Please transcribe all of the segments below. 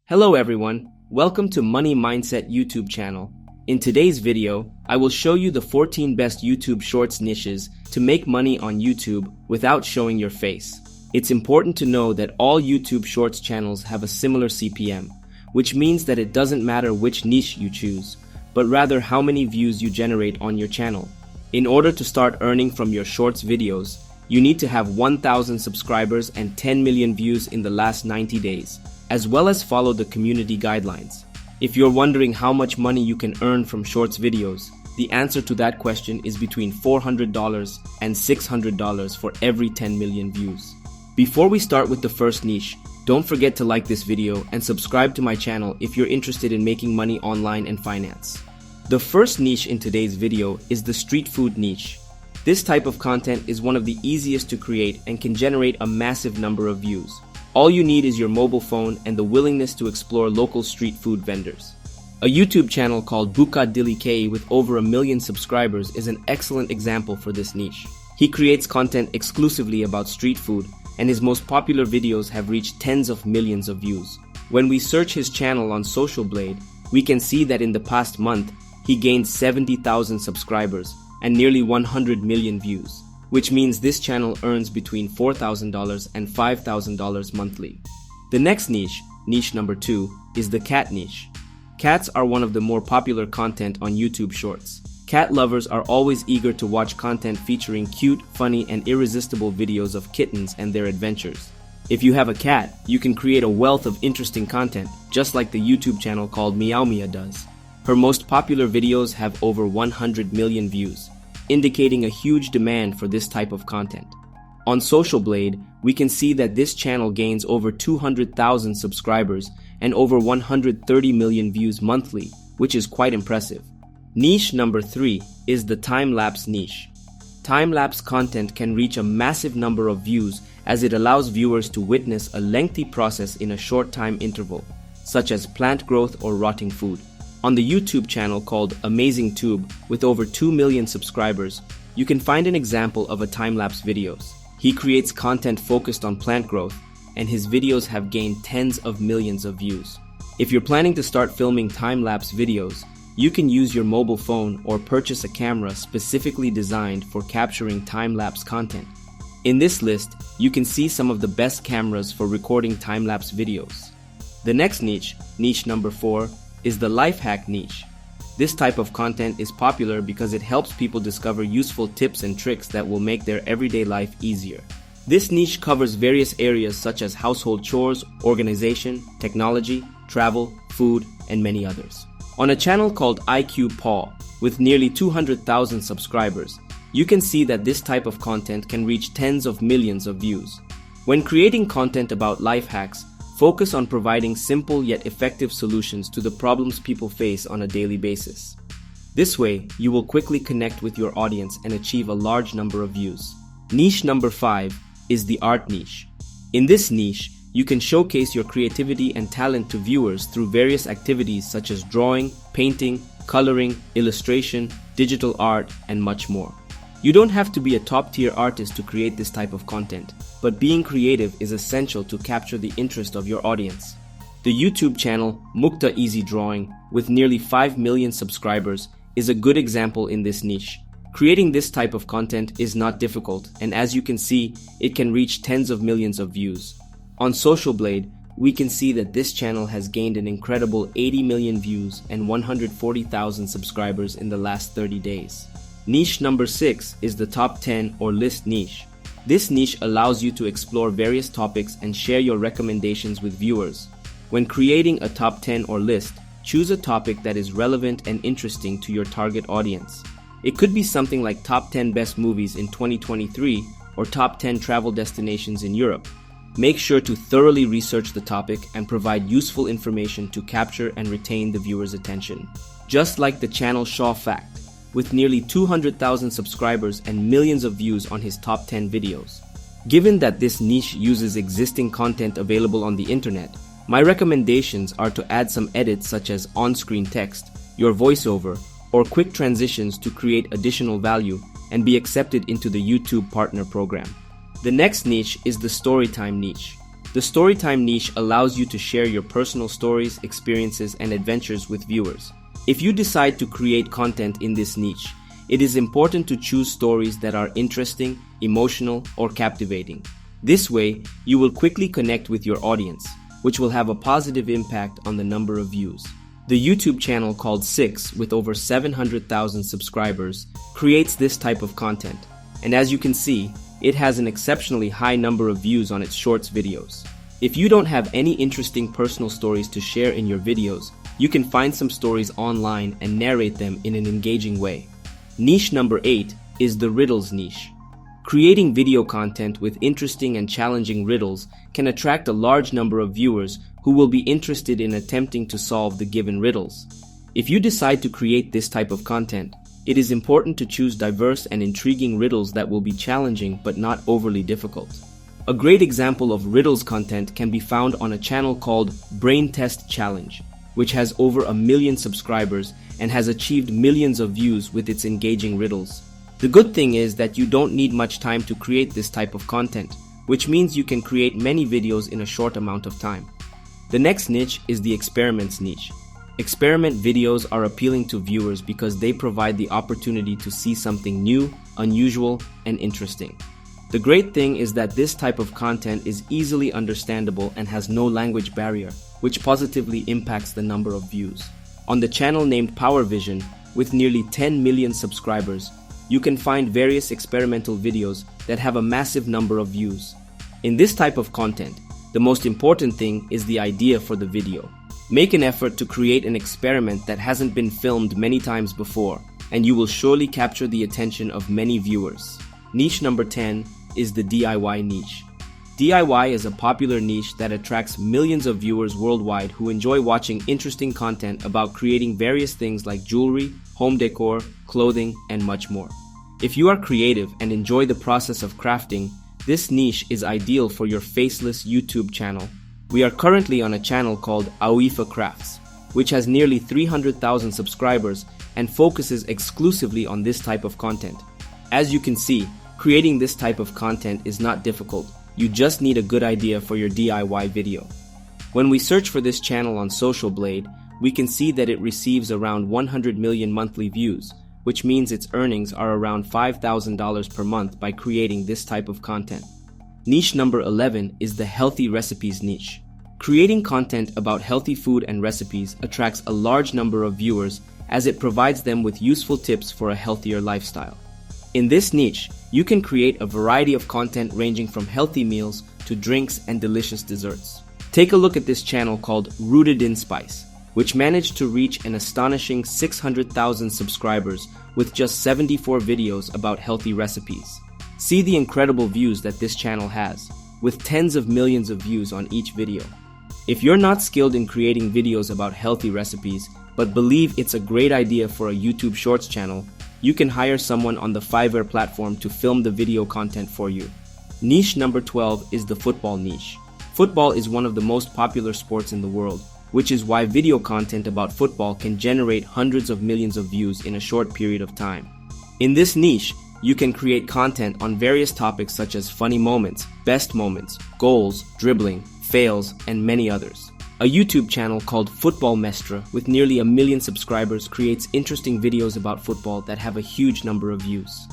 Hello everyone, welcome to Money Mindset YouTube channel. In today's video, I will show you the 14 best YouTube Shorts niches to make money on YouTube without showing your face. It's important to know that all YouTube Shorts channels have a similar CPM, which means that it doesn't matter which niche you choose, but rather how many views you generate on your channel. In order to start earning from your Shorts videos, you need to have 1,000 subscribers and 10 million views in the last 90 days. As well as follow the community guidelines. If you're wondering how much money you can earn from Shorts videos, the answer to that question is between $400 and $600 for every 10 million views. Before we start with the first niche, don't forget to like this video and subscribe to my channel if you're interested in making money online and finance. The first niche in today's video is the street food niche. This type of content is one of the easiest to create and can generate a massive number of views. All you need is your mobile phone and the willingness to explore local street food vendors. A YouTube channel called Buka Dilike with over 1 million subscribers is an excellent example for this niche. He creates content exclusively about street food, and his most popular videos have reached tens of millions of views. When we search his channel on Social Blade, we can see that in the past month, he gained 70,000 subscribers and nearly 100 million views, which means this channel earns between $4,000 and $5,000 monthly. The next niche, niche number 2, is the cat niche. Cats are one of the more popular content on YouTube Shorts. Cat lovers are always eager to watch content featuring cute, funny, and irresistible videos of kittens and their adventures. If you have a cat, you can create a wealth of interesting content, just like the YouTube channel called Meow Mia does. Her most popular videos have over 100 million views, indicating a huge demand for this type of content. On Social Blade, we can see that this channel gains over 200,000 subscribers and over 130 million views monthly, which is quite impressive. Niche number 3 is the Timelapse niche. Timelapse content can reach a massive number of views as it allows viewers to witness a lengthy process in a short time interval, such as plant growth or rotting food. On the YouTube channel called Amazing Tube, with over 2 million subscribers, you can find an example of a time-lapse videos. He creates content focused on plant growth, and his videos have gained tens of millions of views. If you're planning to start filming time-lapse videos, you can use your mobile phone or purchase a camera specifically designed for capturing time-lapse content. In this list, you can see some of the best cameras for recording time-lapse videos. The next niche, niche number 4, is the life hack niche. This type of content is popular because it helps people discover useful tips and tricks that will make their everyday life easier. This niche covers various areas such as household chores, organization, technology, travel, food, and many others. On a channel called IQ Paul, with nearly 200,000 subscribers, you can see that this type of content can reach tens of millions of views. When creating content about life hacks, focus on providing simple yet effective solutions to the problems people face on a daily basis. This way, you will quickly connect with your audience and achieve a large number of views. Niche number 5 is the art niche. In this niche, you can showcase your creativity and talent to viewers through various activities such as drawing, painting, coloring, illustration, digital art, and much more. You don't have to be a top-tier artist to create this type of content, but being creative is essential to capture the interest of your audience. The YouTube channel Mukta Easy Drawing, with nearly 5 million subscribers, is a good example in this niche. Creating this type of content is not difficult, and as you can see, it can reach tens of millions of views. On Social Blade, we can see that this channel has gained an incredible 80 million views and 140,000 subscribers in the last 30 days. Niche number 6 is the top 10 or list niche. This niche allows you to explore various topics and share your recommendations with viewers. When creating a top 10 or list, choose a topic that is relevant and interesting to your target audience. It could be something like top 10 best movies in 2023 or top 10 travel destinations in Europe. Make sure to thoroughly research the topic and provide useful information to capture and retain the viewer's attention. Just like the channel Shaw Fact, with nearly 200,000 subscribers and millions of views on his top 10 videos. Given that this niche uses existing content available on the internet, my recommendations are to add some edits such as on-screen text, your voiceover, or quick transitions to create additional value and be accepted into the YouTube Partner Program. The next niche is the Storytime niche. The storytime niche allows you to share your personal stories, experiences, and adventures with viewers. If you decide to create content in this niche, it is important to choose stories that are interesting, emotional, or captivating. This way, you will quickly connect with your audience, which will have a positive impact on the number of views. The YouTube channel called Six, with over 700,000 subscribers, creates this type of content. And as you can see, it has an exceptionally high number of views on its shorts videos. If you don't have any interesting personal stories to share in your videos, you can find some stories online and narrate them in an engaging way. Niche number 8 is the riddles niche. Creating video content with interesting and challenging riddles can attract a large number of viewers who will be interested in attempting to solve the given riddles. If you decide to create this type of content, it is important to choose diverse and intriguing riddles that will be challenging but not overly difficult. A great example of riddles content can be found on a channel called Brain Test Challenge, which has over 1 million subscribers and has achieved millions of views with its engaging riddles. The good thing is that you don't need much time to create this type of content, which means you can create many videos in a short amount of time. The next niche is the experiments niche. Experiment videos are appealing to viewers because they provide the opportunity to see something new, unusual, and interesting. The great thing is that this type of content is easily understandable and has no language barrier, which positively impacts the number of views. On the channel named Power Vision, with nearly 10 million subscribers, you can find various experimental videos that have a massive number of views. In this type of content, the most important thing is the idea for the video. Make an effort to create an experiment that hasn't been filmed many times before, and you will surely capture the attention of many viewers. Niche number 10 is the DIY niche. DIY is a popular niche that attracts millions of viewers worldwide who enjoy watching interesting content about creating various things like jewelry, home decor, clothing, and much more. If you are creative and enjoy the process of crafting, this niche is ideal for your faceless YouTube channel. We are currently on a channel called Aoifa Crafts, which has nearly 300,000 subscribers and focuses exclusively on this type of content. As you can see, creating this type of content is not difficult. You just need a good idea for your DIY video. When we search for this channel on Social Blade, we can see that it receives around 100 million monthly views, which means its earnings are around $5,000 per month by creating this type of content. Niche number 11 is the healthy recipes niche. Creating content about healthy food and recipes attracts a large number of viewers as it provides them with useful tips for a healthier lifestyle. In this niche, you can create a variety of content ranging from healthy meals to drinks and delicious desserts. Take a look at this channel called Rooted in Spice, which managed to reach an astonishing 600,000 subscribers with just 74 videos about healthy recipes. See the incredible views that this channel has, with tens of millions of views on each video. If you're not skilled in creating videos about healthy recipes, but believe it's a great idea for a YouTube Shorts channel, you can hire someone on the Fiverr platform to film the video content for you. Niche number 12 is the football niche. Football is one of the most popular sports in the world, which is why video content about football can generate hundreds of millions of views in a short period of time. In this niche, you can create content on various topics such as funny moments, best moments, goals, dribbling, fails, and many others. A YouTube channel called Football Mestra with nearly 1 million subscribers creates interesting videos about football that have a huge number of views.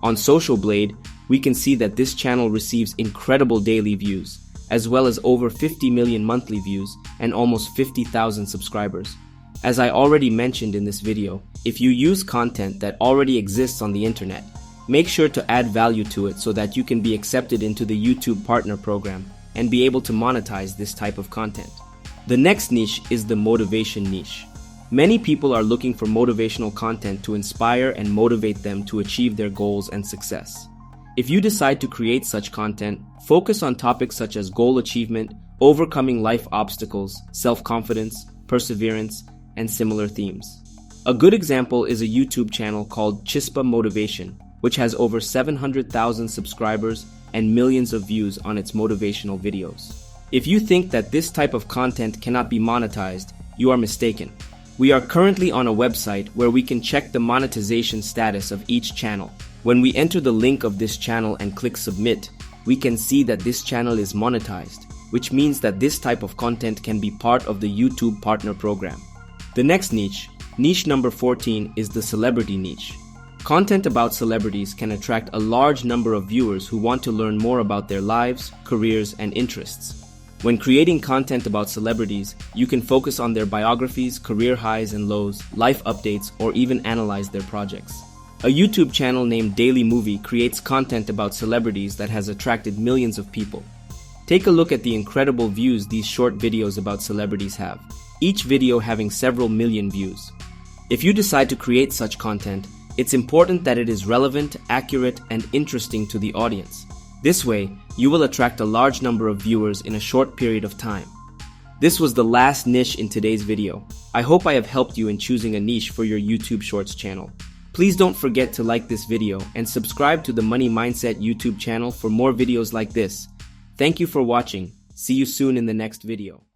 On Social Blade, we can see that this channel receives incredible daily views, as well as over 50 million monthly views and almost 50,000 subscribers. As I already mentioned in this video, if you use content that already exists on the internet, make sure to add value to it so that you can be accepted into the YouTube Partner Program and be able to monetize this type of content. The next niche is the motivation niche. Many people are looking for motivational content to inspire and motivate them to achieve their goals and success. If you decide to create such content, focus on topics such as goal achievement, overcoming life obstacles, self-confidence, perseverance, and similar themes. A good example is a YouTube channel called Chispa Motivation, which has over 700,000 subscribers and millions of views on its motivational videos. If you think that this type of content cannot be monetized, you are mistaken. We are currently on a website where we can check the monetization status of each channel. When we enter the link of this channel and click submit, we can see that this channel is monetized, which means that this type of content can be part of the YouTube Partner Program. The next niche number 14, is the celebrity niche. Content about celebrities can attract a large number of viewers who want to learn more about their lives, careers, and interests. When creating content about celebrities, you can focus on their biographies, career highs and lows, life updates, or even analyze their projects. A YouTube channel named Daily Movie creates content about celebrities that has attracted millions of people. Take a look at the incredible views these short videos about celebrities have, each video having several million views. If you decide to create such content, it's important that it is relevant, accurate, and interesting to the audience. This way, you will attract a large number of viewers in a short period of time. This was the last niche in today's video. I hope I have helped you in choosing a niche for your YouTube Shorts channel. Please don't forget to like this video and subscribe to the Money Mindset YouTube channel for more videos like this. Thank you for watching. See you soon in the next video.